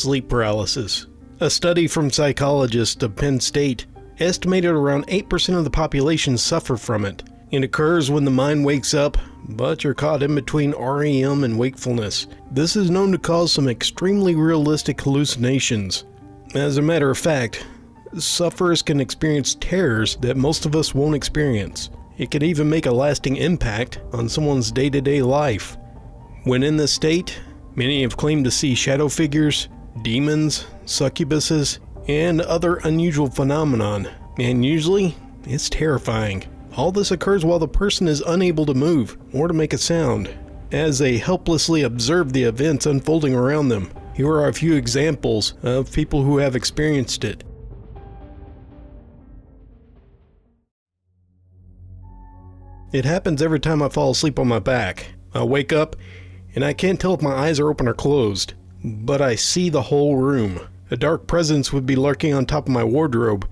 Sleep paralysis. A study from psychologists of Penn State estimated around 8% of the population suffer from it. It occurs when the mind wakes up, but you're caught in between REM and wakefulness. This is known to cause some extremely realistic hallucinations. As a matter of fact, sufferers can experience terrors that most of us won't experience. It can even make a lasting impact on someone's day-to-day life. When in this state, many have claimed to see shadow figures, demons, succubuses, and other unusual phenomenon, and usually, it's terrifying. All this occurs while the person is unable to move or to make a sound, as they helplessly observe the events unfolding around them. Here are a few examples of people who have experienced it. It happens every time I fall asleep on my back. I wake up, and I can't tell if my eyes are open or closed, but I see the whole room. A dark presence would be lurking on top of my wardrobe,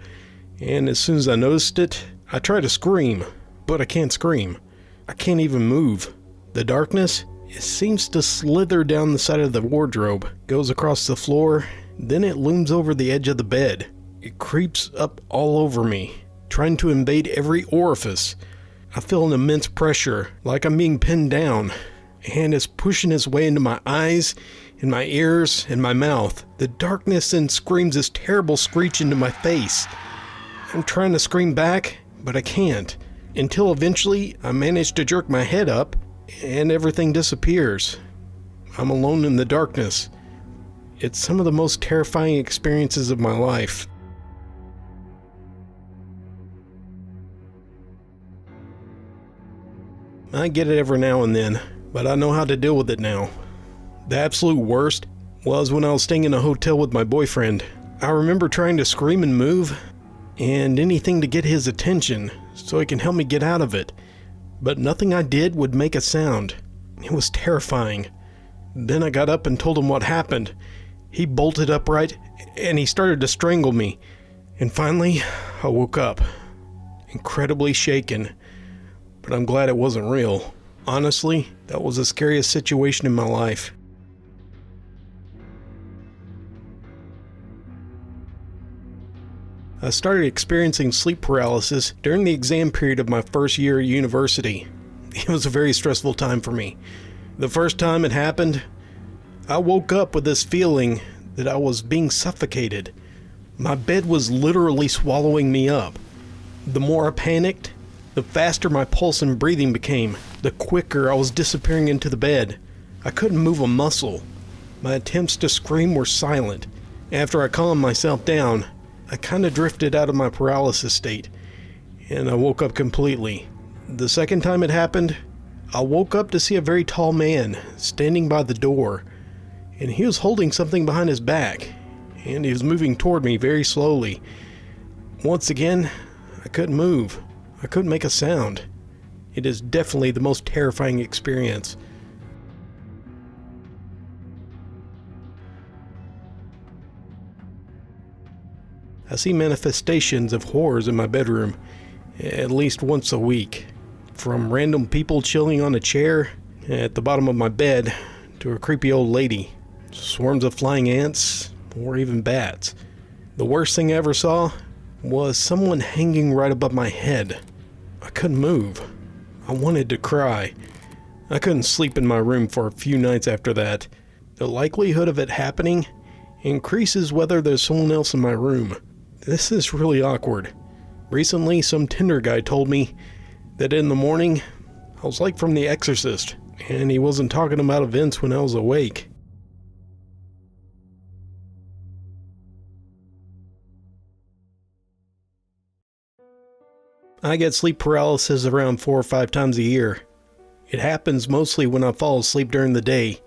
and as soon as I noticed it, I try to scream, but I can't scream. I can't even move. The darkness, it seems to slither down the side of the wardrobe, goes across the floor, then it looms over the edge of the bed. It creeps up all over me, trying to invade every orifice. I feel an immense pressure, like I'm being pinned down, and it's pushing its way into my eyes, in my ears, and my mouth. The darkness then screams this terrible screech into my face. I'm trying to scream back, but I can't, until eventually I manage to jerk my head up, and everything disappears. I'm alone in the darkness. It's some of the most terrifying experiences of my life. I get it every now and then, but I know how to deal with it now. The absolute worst was when I was staying in a hotel with my boyfriend. I remember trying to scream and move, and anything to get his attention so he can help me get out of it, but nothing I did would make a sound. It was terrifying. Then I got up and told him what happened. He bolted upright, and he started to strangle me, and finally, I woke up, incredibly shaken. But I'm glad it wasn't real. Honestly, that was the scariest situation in my life. I started experiencing sleep paralysis during the exam period of my first year at university. It was a very stressful time for me. The first time it happened, I woke up with this feeling that I was being suffocated. My bed was literally swallowing me up. The more I panicked, the faster my pulse and breathing became, the quicker I was disappearing into the bed. I couldn't move a muscle. My attempts to scream were silent. After I calmed myself down, I kind of drifted out of my paralysis state, and I woke up completely. The second time it happened, I woke up to see a very tall man standing by the door, and he was holding something behind his back, and he was moving toward me very slowly. Once again, I couldn't move. I couldn't make a sound. It is definitely the most terrifying experience. I see manifestations of horrors in my bedroom at least once a week. From random people chilling on a chair at the bottom of my bed to a creepy old lady, swarms of flying ants, or even bats. The worst thing I ever saw was someone hanging right above my head. I couldn't move. I wanted to cry. I couldn't sleep in my room for a few nights after that. The likelihood of it happening increases whether there's someone else in my room. This is really awkward. Recently, some Tinder guy told me that in the morning, I was like from The Exorcist, and he wasn't talking about events when I was awake. I get sleep paralysis around 4 or 5 times a year. It happens mostly when I fall asleep during the day.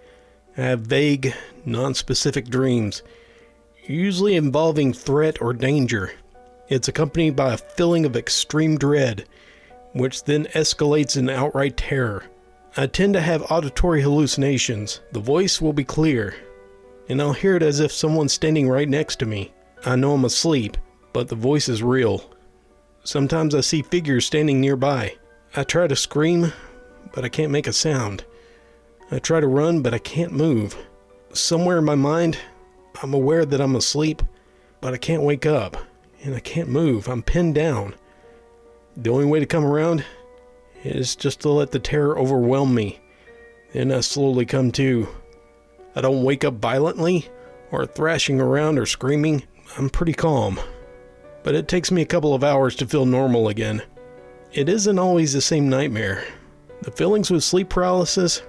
I have vague, non-specific dreams, usually involving threat or danger. It's accompanied by a feeling of extreme dread, which then escalates in outright terror. I tend to have auditory hallucinations. The voice will be clear, and I'll hear it as if someone's standing right next to me. I know I'm asleep, but the voice is real. Sometimes I see figures standing nearby. I try to scream, but I can't make a sound. I try to run, but I can't move. Somewhere in my mind, I'm aware that I'm asleep, but I can't wake up, and I can't move. I'm pinned down. The only way to come around is just to let the terror overwhelm me. Then I slowly come to. I don't wake up violently, or thrashing around or screaming. I'm pretty calm. But it takes me a couple of hours to feel normal again. It isn't always the same nightmare. The feelings with sleep paralysis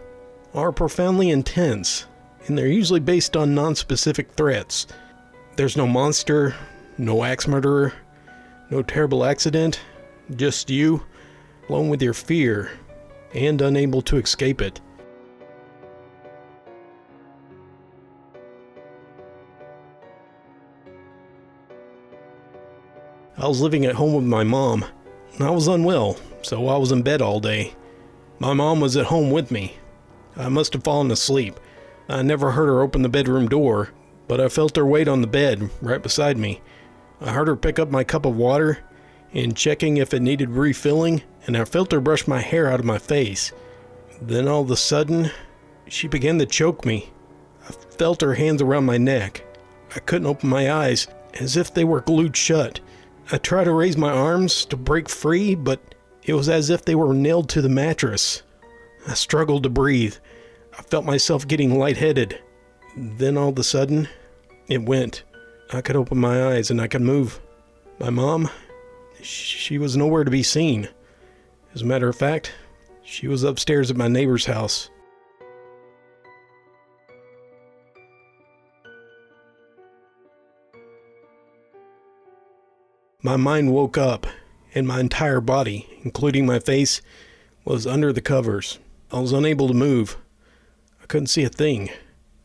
are profoundly intense, and they're usually based on non-specific threats. There's no monster, no axe murderer, no terrible accident, just you, alone with your fear, and unable to escape it. I was living at home with my mom. I was unwell, so I was in bed all day. My mom was at home with me. I must have fallen asleep. I never heard her open the bedroom door, but I felt her weight on the bed right beside me. I heard her pick up my cup of water and checking if it needed refilling, and I felt her brush my hair out of my face. Then all of a sudden, she began to choke me. I felt her hands around my neck. I couldn't open my eyes, as if they were glued shut. I tried to raise my arms to break free, but it was as if they were nailed to the mattress. I struggled to breathe. I felt myself getting lightheaded. Then all of a sudden, it went. I could open my eyes and I could move. My mom, she was nowhere to be seen. As a matter of fact, she was upstairs at my neighbor's house. My mind woke up, and my entire body, including my face, was under the covers. I was unable to move. I couldn't see a thing.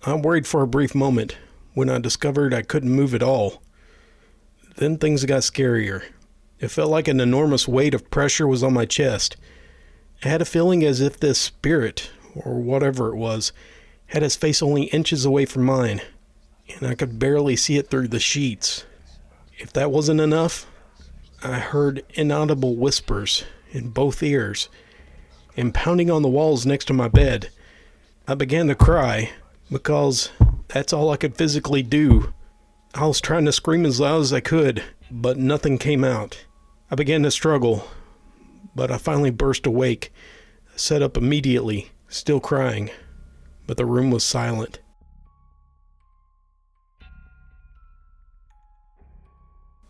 I worried for a brief moment when I discovered I couldn't move at all. Then things got scarier. It felt like an enormous weight of pressure was on my chest. I had a feeling as if this spirit, or whatever it was, had its face only inches away from mine, and I could barely see it through the sheets. If that wasn't enough, I heard inaudible whispers in both ears, and pounding on the walls next to my bed. I began to cry, because that's all I could physically do. I was trying to scream as loud as I could, but nothing came out. I began to struggle, but I finally burst awake. I sat up immediately, still crying, but the room was silent.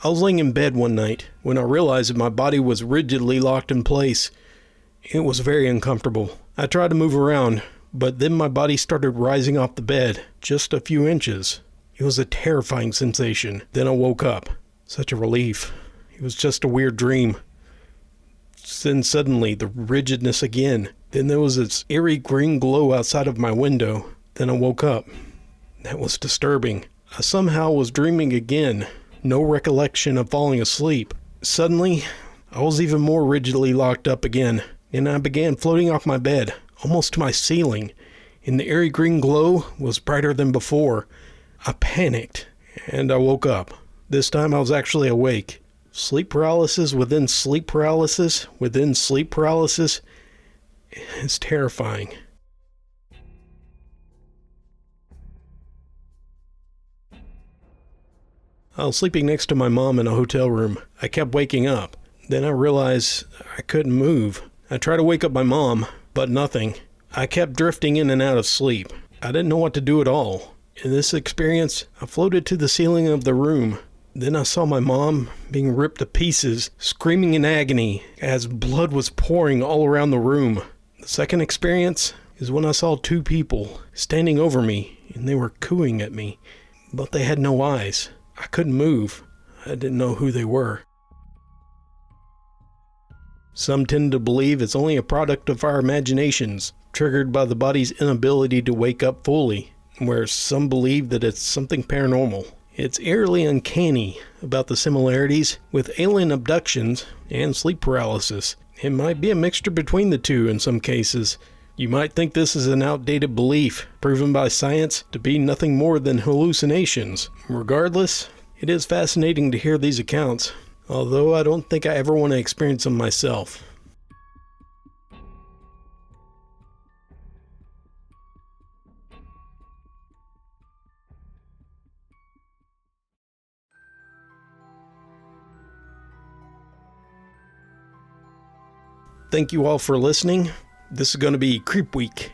I was laying in bed one night when I realized that my body was rigidly locked in place. It was very uncomfortable. I tried to move around, but then my body started rising off the bed, just a few inches. It was a terrifying sensation. Then I woke up. Such a relief. It was just a weird dream. Then suddenly, the rigidness again. Then there was this eerie green glow outside of my window. Then I woke up. That was disturbing. I somehow was dreaming again. No recollection of falling asleep. Suddenly, I was even more rigidly locked up again, and I began floating off my bed, almost to my ceiling, and the eerie green glow was brighter than before. I panicked, and I woke up. This time I was actually awake. Sleep paralysis within sleep paralysis within sleep paralysis is terrifying. I was sleeping next to my mom in a hotel room. I kept waking up. Then I realized I couldn't move. I tried to wake up my mom, but nothing. I kept drifting in and out of sleep. I didn't know what to do at all. In this experience, I floated to the ceiling of the room. Then I saw my mom being ripped to pieces, screaming in agony as blood was pouring all around the room. The second experience is when I saw two people standing over me, and they were cooing at me, but they had no eyes. I couldn't move. I didn't know who they were. Some tend to believe it's only a product of our imaginations, triggered by the body's inability to wake up fully, whereas some believe that it's something paranormal. It's eerily uncanny about the similarities with alien abductions and sleep paralysis. It might be a mixture between the two in some cases. You might think this is an outdated belief, proven by science to be nothing more than hallucinations. Regardless, it is fascinating to hear these accounts, although I don't think I ever want to experience them myself. thank you all for listening. This is going to be Creep Week.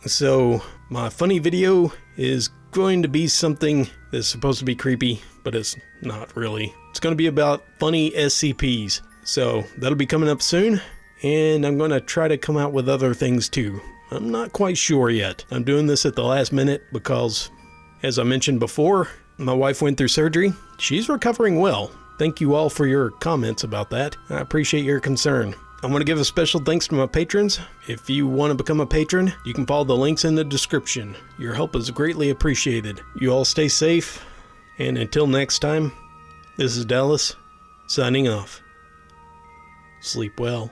So my funny video is going to be something that's supposed to be creepy, but it's not really. It's going to be about funny SCPs. So that'll be coming up soon. And I'm going to try to come out with other things too. I'm not quite sure yet. I'm doing this at the last minute because, as I mentioned before, my wife went through surgery. She's recovering well. Thank you all for your comments about that. I appreciate your concern. I want to give a special thanks to my patrons. If you want to become a patron, you can follow the links in the description. Your help is greatly appreciated. You all stay safe, and until next time, this is Dallas, signing off. Sleep well.